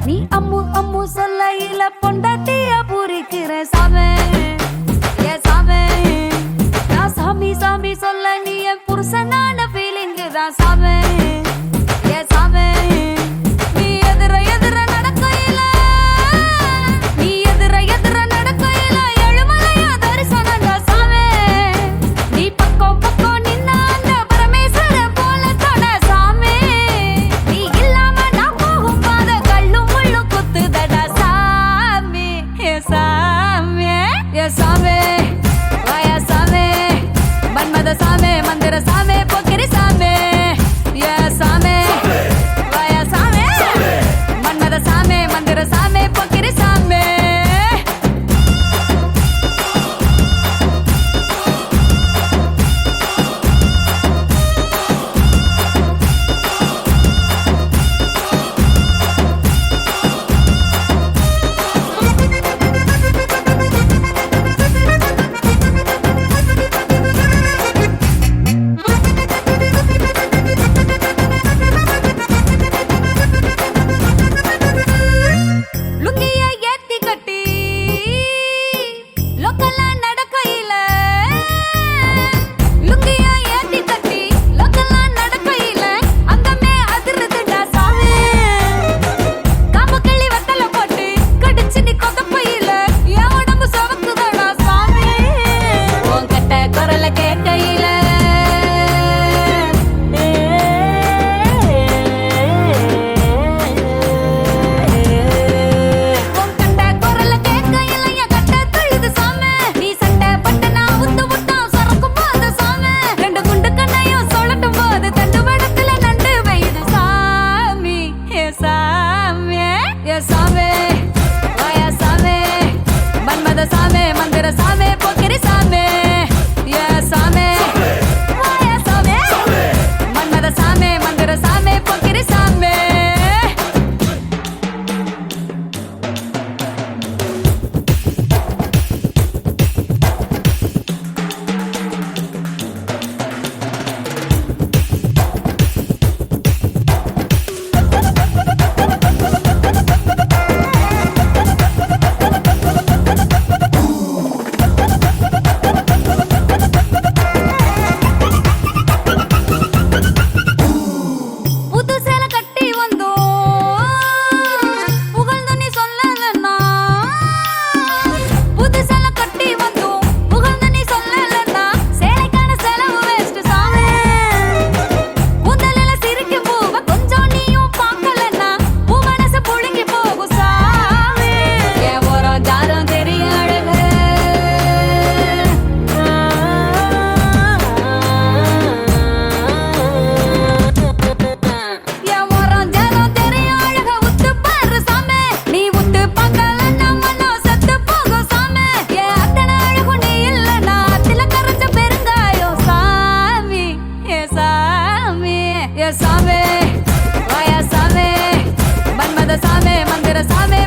நீ அம்மு அம்மு சொல்லையில பொண்டாட்டிய பூரிக்கிற சாமே ஏ சாமே நான் சாமி சாமி சொல்ல நீ என் புருஷனான ஃபீலிங் தான் சாமே ஏ சாமே நீ எதிர எதிர நடக்கையில நீ எதிர எதிர நடக்கையில எழுமலையா தரிசனங்க சாமே நீ பக்கம் பக்கம் நின்ன அந்த பரமேஸ்வர போல தொட சாமே நீ இல்லாம நான் போகும் பாத கல்லும் முள்ளும் குத்துதடா சாமி ஏ சாமி ஏ சாமி வாயா சாமி மன்மத சாமி மந்திர சாமி பொக்கிரி சாமி ஏ சாமி வாயா சாமி மன்மத சாமி மந்திர சாமி பொக்கிரி சாமி லுங்கிய ஏத்தி கட்டி லோக்கல்ல நடக்கையில லுங்கிய ஏத்தி கட்டி லோக்கல்ல நடக்கையில அங்கமே அதிருதுடா சாமி காம்பு கிள்ளி வத்தல போட்டு கடிச்சு நீ கொதப்பையில என் உடம்பு சவக்குதடா சாமி உன் கட்ட குரல கேட்கையில உன் கட்ட குரல கேட்கையில என் கட்ட துள்ளுது சாமி நீ சட்டை பட்டு நான் உத்து விட்டா சரக்கும் போது சாமி ரெண்டு குண்டு கண்ணையும் சொல்லட்டும் போது தண்டு வடத்துல நண்டு வையுது சாமி ஏ சாமி ஏ சாமி வாயா சாமி மன்மத சாமி மந்திர சாமி பொக்கிரி சாமி ஏ சாமி வாயா சாமி மன்மத சாமி மந்திர சாமி பொக்கிரி சாமி புது சேலை கட்டி வந்தோம் புகழ்ந்து நீ சொல்லலன்னா புது சேலை கட்டி வந்தோம் புகழ்ந்து நீ சொல்லலன்னா சேலைக்கான செலவு வேஸ்ட் சாமி முதல்ல சிரிக்கும் பூவ கொஞ்சம் நீயும் பார்க்கலன்னா பூ மனசு புழுங்கி போகும் சாமி என் ஓரம் ஜாரம் தெரியும் அழகு என் ஓரம் ஜாரம் தெரியும் அழக உத்து பாரு சாமி நீ உத்து பார்க்கலன்னா மனம் செத்து போகும் சாமி என் அத்தனை அழகும் நீ இல்லைன்னா அத்தில கரைஞ்ச பெருங்காயம் சாமி ஏ சாமி ஏ சாமி வாயா சாமி மன்மத சாமி மந்திர சாமி